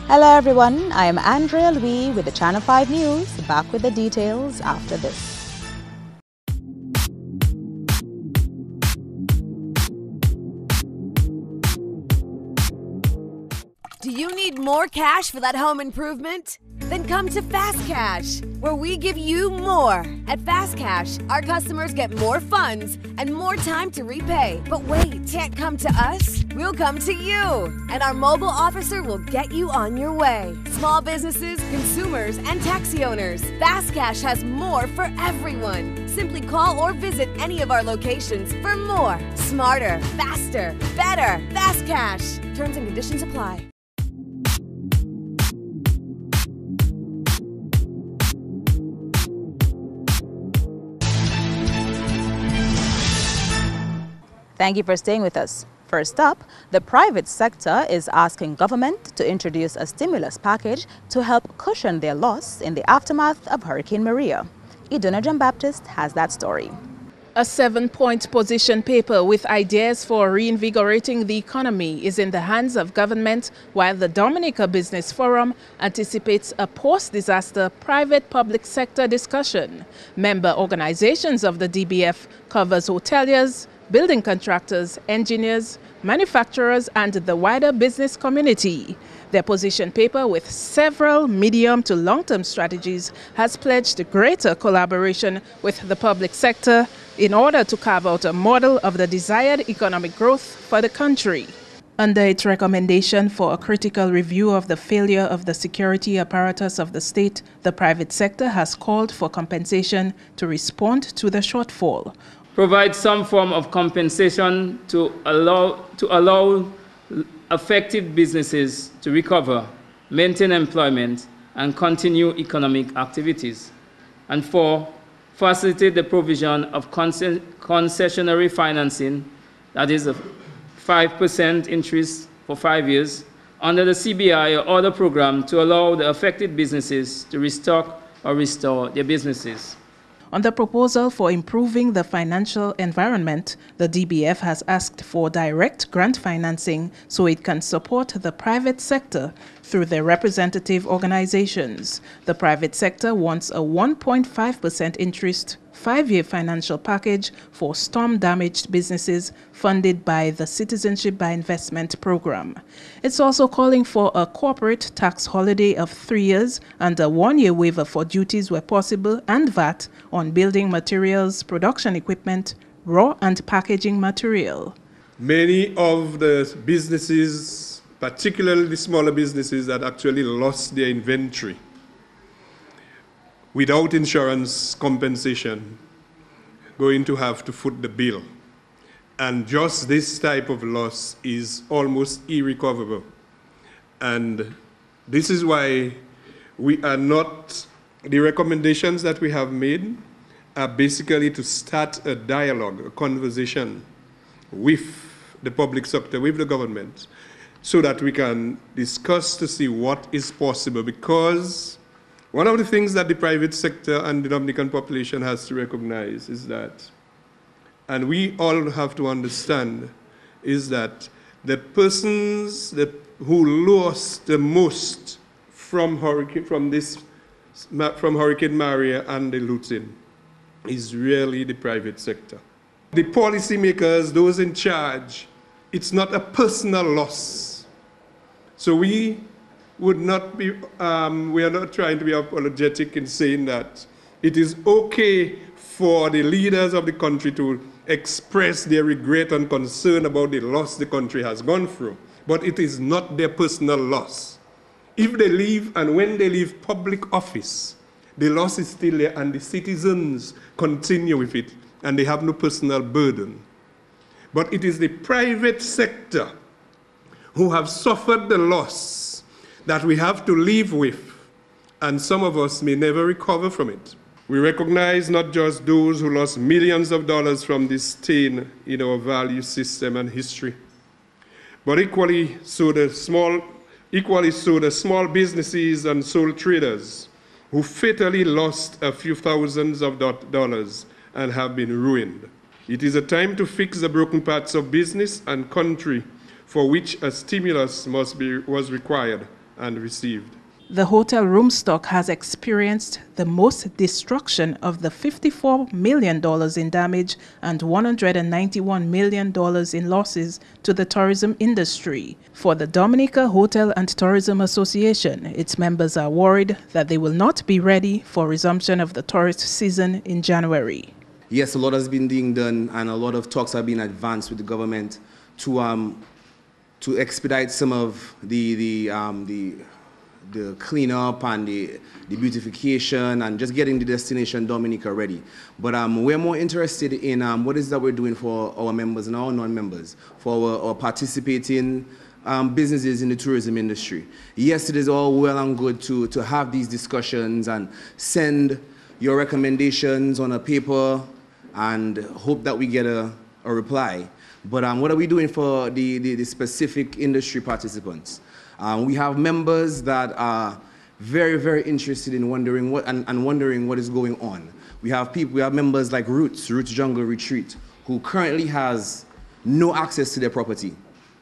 Hello everyone, I am Andrea Louis with the Channel 5 News, back with the details after this. Do you need more cash for that home improvement? Then come to Fast Cash, where we give you more. At Fast Cash, our customers get more funds and more time to repay. But wait, can't come to us? We'll come to you, and our mobile officer will get you on your way. Small businesses, consumers, and taxi owners. Fast Cash has more for everyone. Simply call or visit any of our locations for more. Smarter, faster, better. Fast Cash. Terms and conditions apply. Thank you for staying with us. First up, the private sector is asking government to introduce a stimulus package to help cushion their loss in the aftermath of Hurricane Maria. Iduna John Baptist has that story. A 7-point position paper with ideas for reinvigorating the economy is in the hands of government, while the Dominica Business Forum anticipates a post-disaster private-public sector discussion. Member organizations of the DBF covers hoteliers, building contractors, engineers, manufacturers, and the wider business community. Their position paper, with several medium to long-term strategies, has pledged greater collaboration with the public sector in order to carve out a model of the desired economic growth for the country. Under its recommendation for a critical review of the failure of the security apparatus of the state, the private sector has called for compensation to respond to the shortfall. Provide some form of compensation to allow affected businesses to recover, maintain employment, and continue economic activities. And 4, facilitate the provision of concessionary financing, that is a 5% interest for 5 years, under the CBI or other program to allow the affected businesses to restock or restore their businesses. On the proposal for improving the financial environment, the DBF has asked for direct grant financing so it can support the private sector through their representative organizations. The private sector wants a 1.5% interest 5-year financial package for storm-damaged businesses funded by the Citizenship by Investment program. It's also calling for a corporate tax holiday of 3 years and a 1-year waiver for duties where possible and VAT on building materials, production equipment, raw and packaging material. Many of the businesses, particularly the smaller businesses that actually lost their inventory, without insurance compensation, going to have to foot the bill. And just this type of loss is almost irrecoverable. And this is why we are not, the recommendations that we have made are basically to start a dialogue, a conversation with the public sector, with the government, so that we can discuss to see what is possible. Because one of the things that the private sector and the Dominican population has to recognize is that, and we all have to understand, is that the persons who lost the most from Hurricane Maria and the looting is really the private sector. The policymakers, those in charge, it's not a personal loss. So we would not be, we are not trying to be apologetic in saying that it is okay for the leaders of the country to express their regret and concern about the loss the country has gone through, but it is not their personal loss. If they leave and when they leave public office, the loss is still there and the citizens continue with it and they have no personal burden. But it is the private sector who have suffered the loss that we have to live with, and some of us may never recover from it. We recognize not just those who lost millions of dollars from this stain in our value system and history, but equally so the small businesses and sole traders who fatally lost a few thousands of dollars and have been ruined. It is a time to fix the broken parts of business and country for which a stimulus was required and received. The hotel room stock has experienced the most destruction of the $54 million in damage and $191 million in losses to the tourism industry. For the Dominica Hotel and Tourism Association, its members are worried that they will not be ready for resumption of the tourist season in January. Yes, a lot has been being done and a lot of talks have been advanced with the government to expedite some of the cleanup and the beautification and just getting the destination Dominica ready. But we're more interested in what is that we're doing for our members and our non-members, for our participating businesses in the tourism industry. Yes, it is all well and good to have these discussions and send your recommendations on a paper and hope that we get a reply. But what are we doing for the specific industry participants? We have members that are very, very interested in wondering what is going on. We have members like Roots Jungle Retreat, who currently has no access to their property.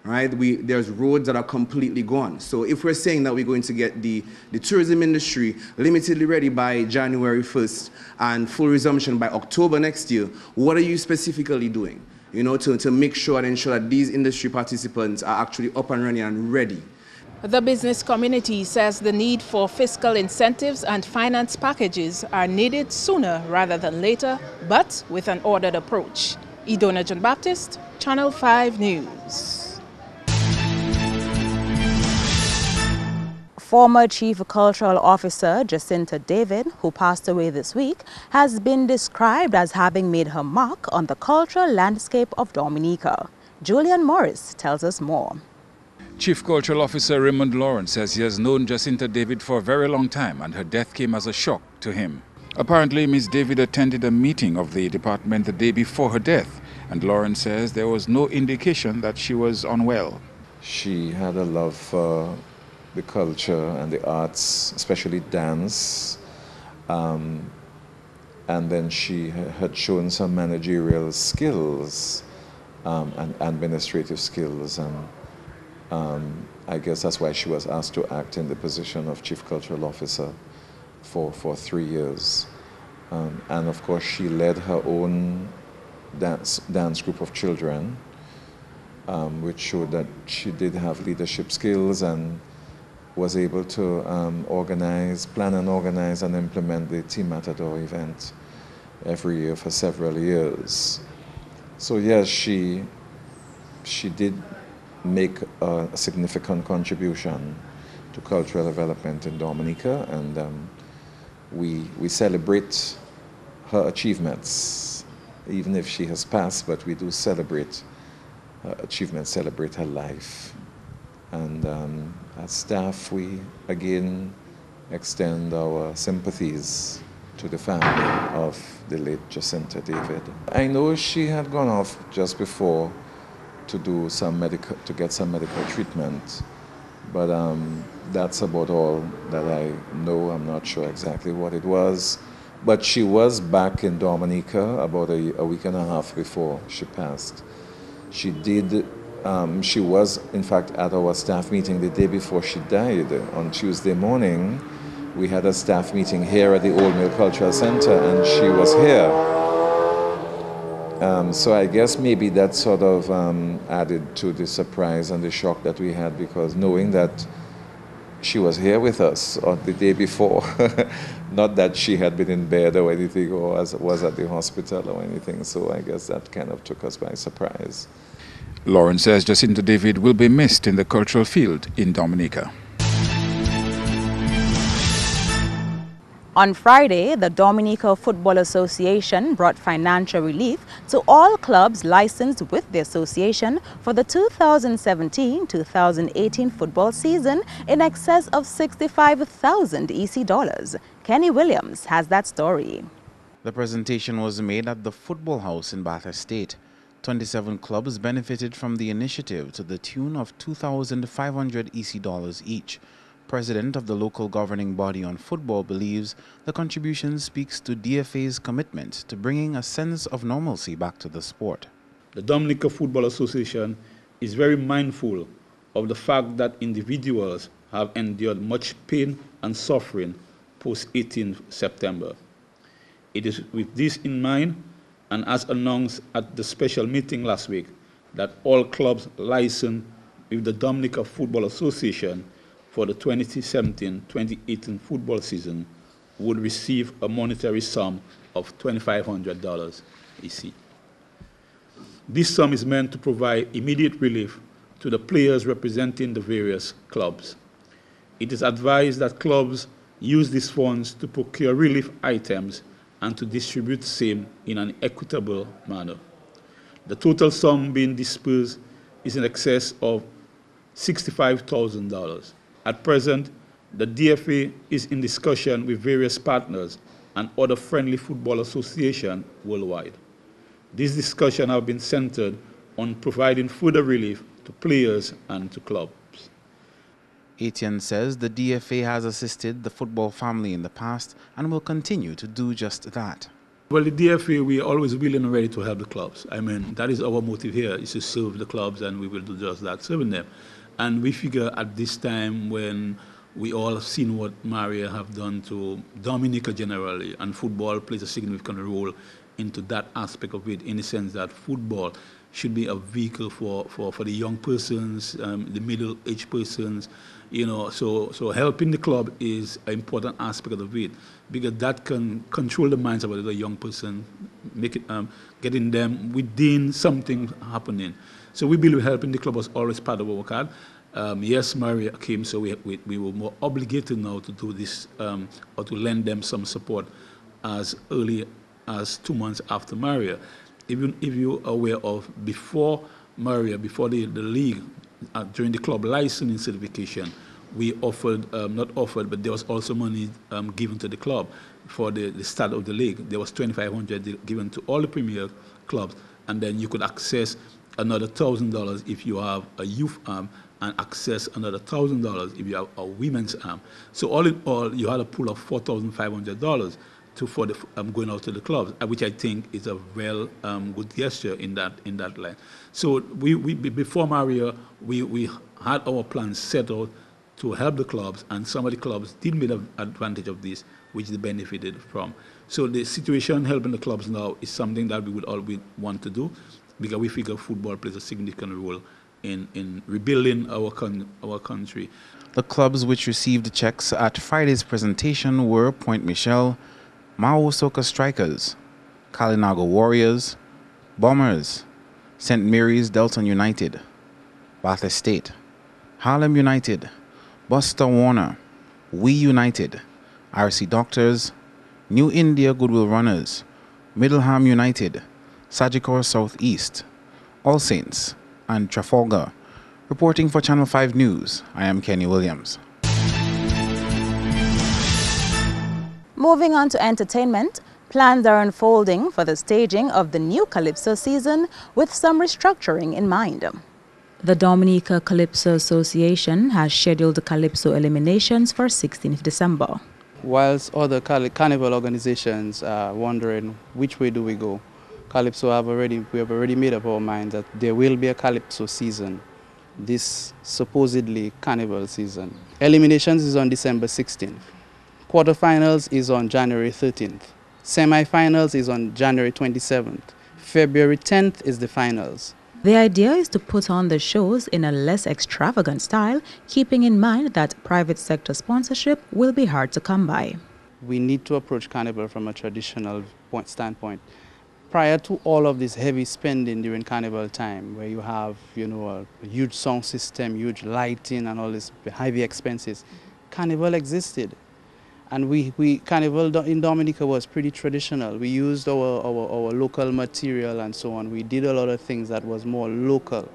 Right? There's roads that are completely gone. So if we're saying that we're going to get the tourism industry limitedly ready by January 1st and full resumption by October next year, what are you specifically doing? You know, to make sure and ensure that these industry participants are actually up and running and ready. The business community says the need for fiscal incentives and finance packages are needed sooner rather than later, but with an ordered approach. Idona John Baptist, Channel 5 News. Former Chief Cultural Officer Jacinta David, who passed away this week, has been described as having made her mark on the cultural landscape of Dominica. Julian Morris tells us more. Chief Cultural Officer Raymond Lawrence says he has known Jacinta David for a very long time and her death came as a shock to him. Apparently, Ms. David attended a meeting of the department the day before her death, and Lawrence says there was no indication that she was unwell. She had a love for the culture and the arts, especially dance, and then she had shown some managerial skills and administrative skills, and I guess that's why she was asked to act in the position of Chief Cultural Officer for 3 years. And of course, she led her own dance group of children, which showed that she did have leadership skills and was able to plan and organize and implement the Team Matador event every year for several years. So yes, she did make a significant contribution to cultural development in Dominica, and we celebrate her achievements, even if she has passed, but we do celebrate her achievements, celebrate her life. And as staff, we again extend our sympathies to the family of the late Jacinta David. I know she had gone off just before to get some medical treatment, but that's about all that I know. I'm not sure exactly what it was, but she was back in Dominica about a week and a half before she passed. She was in fact at our staff meeting the day before she died. On Tuesday morning, we had a staff meeting here at the Old Mill Cultural Center, and she was here. So I guess maybe that sort of added to the surprise and the shock that we had, because knowing that she was here with us on the day before, not that she had been in bed or anything or was at the hospital or anything, so I guess that kind of took us by surprise. Lawrence says Jacinta David will be missed in the cultural field in Dominica. On Friday, the Dominica Football Association brought financial relief to all clubs licensed with the association for the 2017-2018 football season in excess of 65,000 EC dollars. Kenny Williams has that story. The presentation was made at the Football House in Bath Estate. 27 clubs benefited from the initiative to the tune of 2,500 EC dollars each. President of the local governing body on football believes the contribution speaks to DFA's commitment to bringing a sense of normalcy back to the sport. The Dominica Football Association is very mindful of the fact that individuals have endured much pain and suffering post 18 September. It is with this in mind, and as announced at the special meeting last week, that all clubs licensed with the Dominica Football Association for the 2017-2018 football season would receive a monetary sum of $2,500 EC. This sum is meant to provide immediate relief to the players representing the various clubs. It is advised that clubs use these funds to procure relief items and to distribute same in an equitable manner. The total sum being dispersed is in excess of $65,000. At present, the DFA is in discussion with various partners and other friendly football associations worldwide. These discussions have been centered on providing further relief to players and to clubs. Etienne says the DFA has assisted the football family in the past and will continue to do just that. Well, the DFA, we are always willing and ready to help the clubs. I mean, that is our motive here, is to serve the clubs, and we will do just that, serving them. And we figure at this time when we all have seen what Maria have done to Dominica generally, and football plays a significant role into that aspect of it, in the sense that football should be a vehicle for the young persons, the middle-aged persons, you know, so helping the club is an important aspect of it, because that can control the minds of the young person, make it, getting them within something happening. So we believe helping the club was always part of our card. Yes, Maria came, so we were more obligated now to do this, or to lend them some support as early as 2 months after Maria. Even if you're aware of, before Maria, before the league, during the club licensing certification, we offered, not offered, but there was also money given to the club for the start of the league. There was $2,500 given to all the premier clubs, and then you could access another $1,000 if you have a youth arm, and access another $1,000 if you have a women's arm. So all in all, you had a pool of $4,500 for the going out to the clubs, which I think is a well good gesture in that line. So we before Maria, we had our plans set out to help the clubs, and some of the clubs did make advantage of this, which they benefited from. So the situation helping the clubs now is something that we would always want to do, because we figure football plays a significant role in rebuilding our country. The clubs which received checks at Friday's presentation were Point Michel, Mao Soka Strikers, Kalinago Warriors, Bombers, St. Mary's Delton United, Bath Estate, Harlem United, Buster Warner, We United, RC Doctors, New India Goodwill Runners, Middleham United, Sagicor Southeast, All Saints, and Trafalgar. Reporting for Channel 5 News, I am Kenny Williams. Moving on to entertainment, plans are unfolding for the staging of the new Calypso season with some restructuring in mind. The Dominica Calypso Association has scheduled the Calypso eliminations for 16th December. Whilst other carnival organizations are wondering which way do we go, Calypso we have already made up our mind that there will be a Calypso season, this supposedly carnival season. Eliminations is on December 16th. Quarterfinals is on January 13th. Semi-finals is on January 27th. February 10th is the finals. The idea is to put on the shows in a less extravagant style, keeping in mind that private sector sponsorship will be hard to come by. We need to approach Carnival from a traditional standpoint. Prior to all of this heavy spending during Carnival time, where you have, you know, a huge sound system, huge lighting and all these heavy expenses, Carnival existed. And Carnival in Dominica was pretty traditional. We used our local material and so on. We did a lot of things that was more local.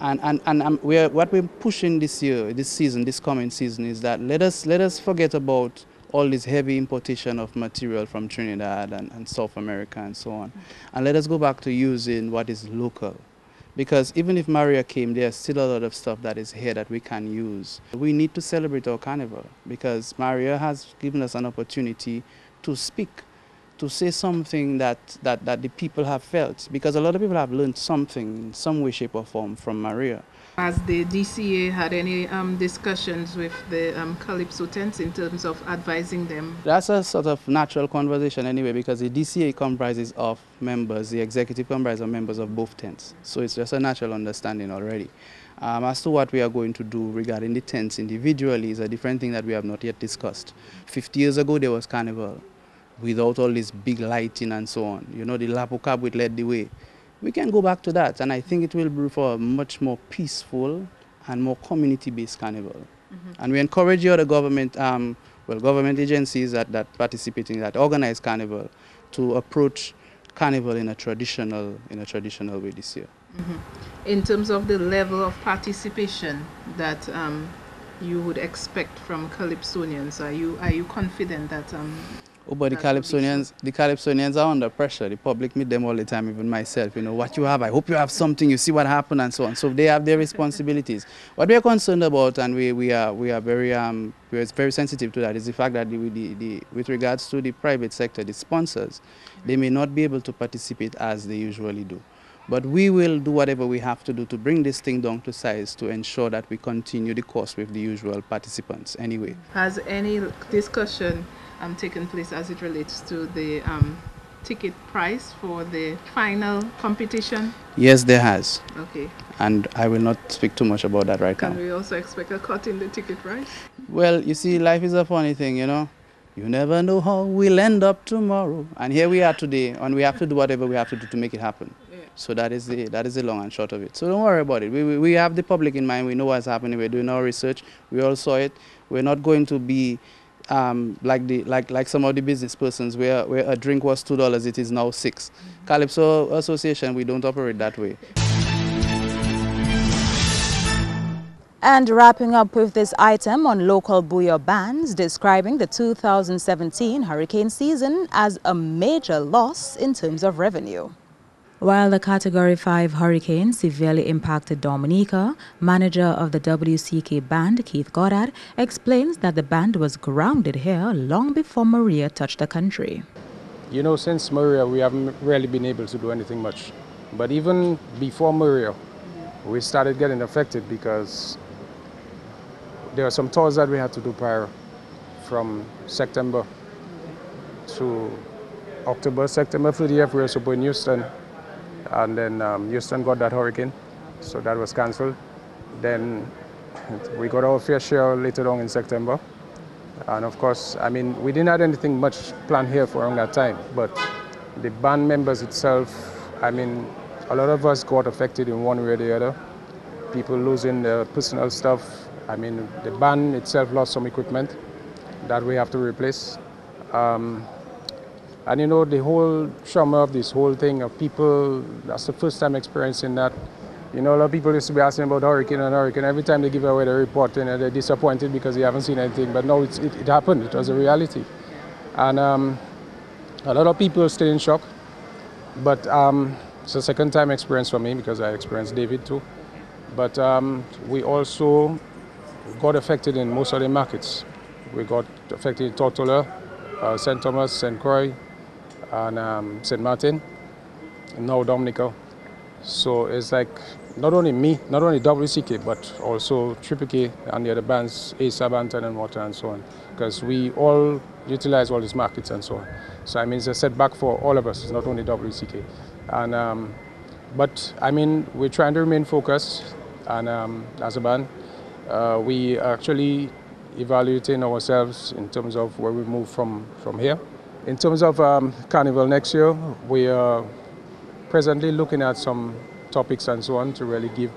And what we're pushing this year, this coming season, is that let us forget about all this heavy importation of material from Trinidad and South America and so on. And let us go back to using what is local. Because even if Maria came, there's still a lot of stuff that is here that we can use. We need to celebrate our carnival because Maria has given us an opportunity to speak, to say something that the people have felt. Because a lot of people have learned something in some way, shape or form from Maria. Has the DCA had any discussions with the Calypso tents in terms of advising them? That's a sort of natural conversation anyway, because the DCA comprises of members, the executive comprises of members of both tents. So it's just a natural understanding already. As to what we are going to do regarding the tents individually is a different thing that we have not yet discussed. 50 years ago there was carnival without all this big lighting and so on. You know, the Lapo Cab would lead the way. We can go back to that, and I think it will be for a much more peaceful and more community-based carnival. And we encourage the other government, government agencies that participate in that organized carnival to approach carnival in a traditional way this year. In terms of the level of participation that you would expect from Calypsonians, are you confident that? Oh, but the Calypsonians are under pressure. The public meet them all the time, even myself. You know, what you have, I hope you have something, you see what happened and so on. So they have their responsibilities. What we are concerned about, and we are very sensitive to that, is the fact that with regards to the private sector, the sponsors, they may not be able to participate as they usually do. But we will do whatever we have to do to bring this thing down to size to ensure that we continue the course with the usual participants anyway. Has any discussion taken place as it relates to the ticket price for the final competition? Yes, there has. Okay. And I will not speak too much about that right now. Can we also expect a cut in the ticket price? Well, you see, life is a funny thing, you know. You never know how we'll end up tomorrow. And here we are today, and we have to do whatever we have to do to make it happen. Yeah. So that is the long and short of it. So don't worry about it. We have the public in mind. We know what's happening. We're doing our research. We all saw it. We're not going to be like some of the business persons where a drink was $2, it is now $6. Calypso Association, we don't operate that way. And wrapping up with this item on local booyah bands describing the 2017 hurricane season as a major loss in terms of revenue. While the Category 5 hurricane severely impacted Dominica, manager of the WCK band, Keith Goddard, explains that the band was grounded here long before Maria touched the country. You know, since Maria, we haven't really been able to do anything much. But even before Maria, we started getting affected because there are some tours that we had to do prior from September to October. September 30th, we were supposed in Houston. And then Houston got that hurricane, so that was cancelled. Then we got our fair share later on in September. And of course, I mean, we didn't have anything much planned here for around that time, but the band members itself, I mean, a lot of us got affected in one way or the other. People losing their personal stuff. I mean, the band itself lost some equipment that we have to replace. And you know, the whole trauma of this whole thing of people, that's the first time experiencing that. You know, a lot of people used to be asking about hurricane and hurricane. Every time they give away the report, and they're disappointed because they haven't seen anything. But no, it happened. It was a reality. And a lot of people are still in shock. But it's a second time experience for me because I experienced David too. But we also got affected in most of the markets. We got affected in Tortola, St. Thomas, St. Croix, and St. Martin, and now Dominica. So it's like not only me, not only WCK, but also Triple K and the other bands, ASAB, Anton and Water and so on, because we all utilize all these markets and so on. So I mean, it's a setback for all of us, it's not only WCK. And, but I mean, we're trying to remain focused, and as a band, we are actually evaluating ourselves in terms of where we move from here. In terms of Carnival next year, we are presently looking at some topics and so on to really give,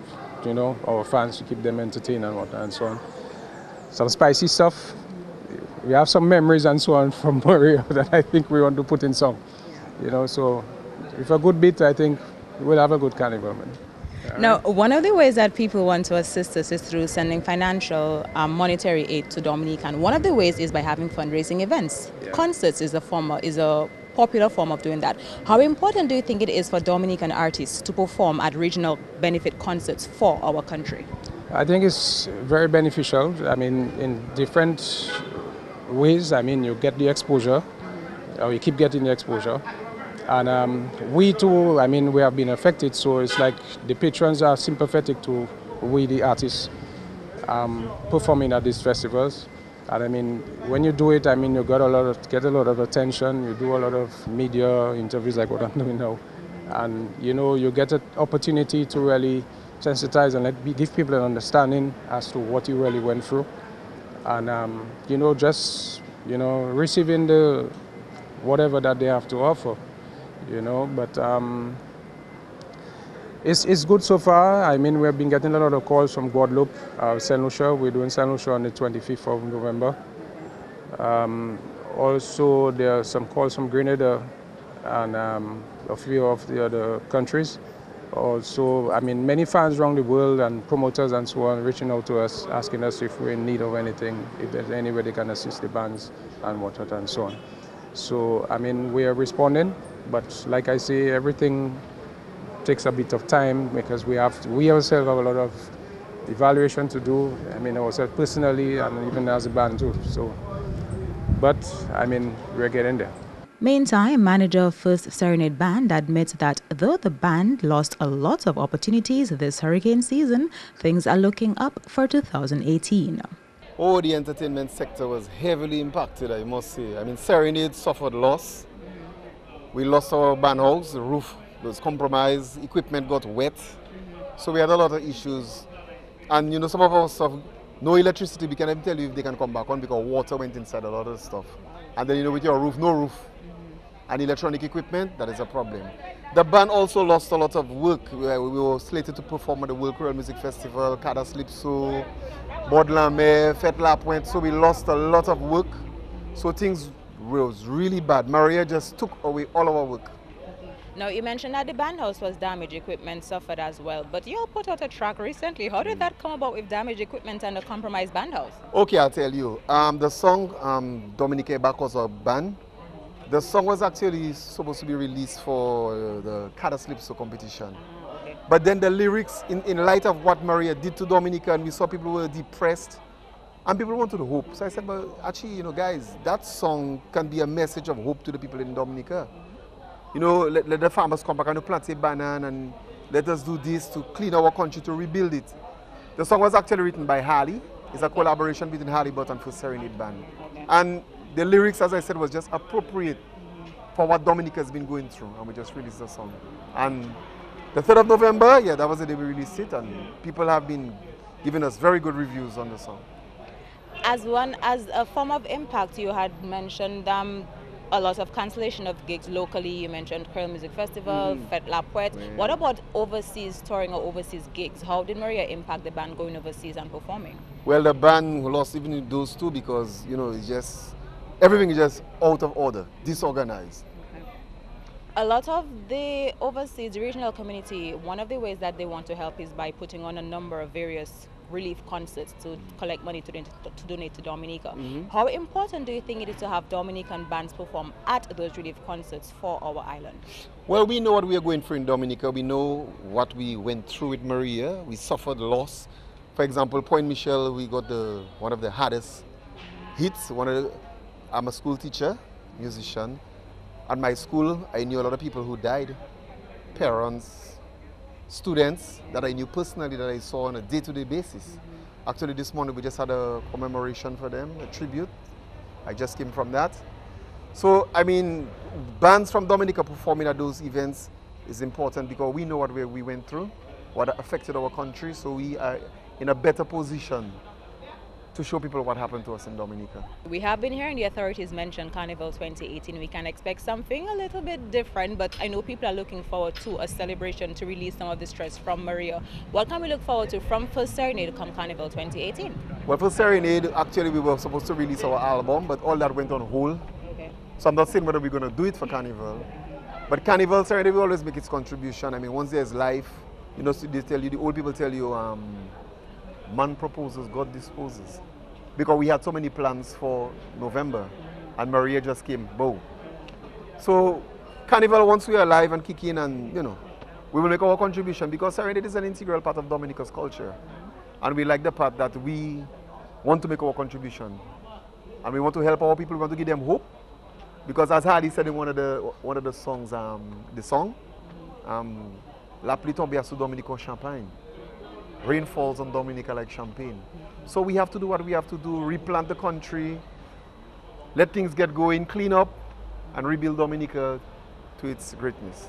you know, our fans, to keep them entertained and whatnot and so on. Some spicy stuff. We have some memories and so on from Maria that I think we want to put in song. You know, so with a good beat, I think we'll have a good carnival. Now, one of the ways that people want to assist us is through sending financial, monetary aid to Dominica, and one of the ways is by having fundraising events. Yeah. Concerts is a popular form of doing that. How important do you think it is for Dominican artists to perform at regional benefit concerts for our country? I think it's very beneficial. I mean, in different ways. I mean, you get the exposure, or you keep getting the exposure. And we too, I mean, we have been affected, so it's like the patrons are sympathetic to we the artists performing at these festivals. And I mean, when you do it, I mean, you get a lot of attention. You do a lot of media interviews like what I'm doing now, and you know, you get an opportunity to really sensitize and give people an understanding as to what you really went through, and you know, just receiving the whatever that they have to offer, you know. But it's good so far. I mean, we've been getting a lot of calls from Guadeloupe, Saint Lucia. We're doing Saint Lucia on the 25th of November. Also, there are some calls from Grenada and a few of the other countries. Also, I mean, many fans around the world and promoters and so on reaching out to us, asking us if we're in need of anything, if there's any way they can assist the bands and whatnot and so on. So, I mean, we are responding, but like I say, everything takes a bit of time because we ourselves have a lot of evaluation to do. I mean, ourselves personally and even as a band too. So, but I mean, we're getting there. Meantime, manager of First Serenade Band admits that though the band lost a lot of opportunities this hurricane season, things are looking up for 2018. Oh, the entertainment sector was heavily impacted, I must say. I mean, Serenade suffered loss. We lost our band house, the roof was compromised, equipment got wet. So we had a lot of issues. And you know, some of our stuff, no electricity, we can't even tell you if they can come back on because water went inside a lot of stuff. And then, you know, with your roof, no roof. And electronic equipment, that is a problem. The band also lost a lot of work. We were slated to perform at the World Creole Music Festival, Calypso, Baudelaire, Fête La Pointe, so we lost a lot of work. So things was really bad. Maria just took away all our work. Now, you mentioned that the band house was damaged, equipment suffered as well, but you all put out a track recently. How did that come about with damaged equipment and a compromised band house? Okay, I'll tell you. The song, Dominique Bacos or Band, the song was actually supposed to be released for the Calypso competition. Okay. But then the lyrics, in light of what Maria did to Dominica, and we saw people were depressed, and people wanted hope. So I said, well, actually, you know, guys, that song can be a message of hope to the people in Dominica. You know, let the farmers come back and plant a banana and let us do this to clean our country, to rebuild it. The song was actually written by Harley. It's a collaboration between Harley Butt and First Serenade Band. Okay. And the lyrics, as I said, was just appropriate for what Dominica has been going through, and we just released the song. And the 3rd of November, yeah, that was the day we released it, and people have been giving us very good reviews on the song. As a form of impact, you had mentioned a lot of cancellation of gigs locally. You mentioned Creole Music Festival, Fête La Pointe. Yeah. What about overseas touring or overseas gigs? How did Maria impact the band going overseas and performing? Well, the band lost even those two because, you know, it's just, everything is just out of order, disorganized. Okay. A lot of the overseas regional community, one of the ways that they want to help is by putting on a number of various relief concerts to collect money to donate to Dominica. How important do you think it is to have Dominican bands perform at those relief concerts for our island? Well, we know what we are going through in Dominica. We know what we went through with Maria. We suffered loss. For example, Point Michel, we got one of the hardest hits. I'm a school teacher, musician. At my school, I knew a lot of people who died, parents, students that I knew personally, that I saw on a day-to-day basis. Actually, this morning we just had a commemoration for them, a tribute. I just came from that. So, I mean, bands from Dominica performing at those events is important because we know what we went through, what affected our country, so we are in a better position to show people what happened to us in Dominica. We have been hearing the authorities mention Carnival 2018. We can expect something a little bit different, but I know people are looking forward to a celebration to release some of the stress from Maria. What can we look forward to from First Serenade come Carnival 2018? Well, for Serenade, actually we were supposed to release our album, but all that went on hold. Okay. So I'm not saying whether we're going to do it for Carnival. But Carnival, Serenade will always make its contribution. I mean, once there's life, you know, they tell you, the old people tell you, man proposes, God disposes. Because we had so many plans for November, and Maria just came, boom. So Carnival, once we are alive and kick in, and you know, we will make our contribution because Serenade is an integral part of Dominica's culture. And we like the part that we want to make our contribution. And we want to help our people, we want to give them hope. Because as Hardy said in one of the songs, La pluie tombait sous Dominique au champagne. rain falls on Dominica like champagne. So we have to do what we have to do, replant the country, let things get going, clean up, and rebuild Dominica to its greatness.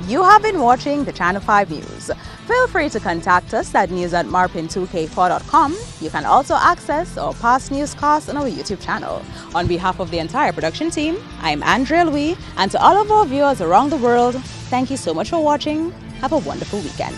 You have been watching the Channel 5 News. Feel free to contact us at news@marpin2k4.com. You can also access our past newscasts on our YouTube channel. On behalf of the entire production team, I'm Andrea Louis, and to all of our viewers around the world, thank you so much for watching. Have a wonderful weekend.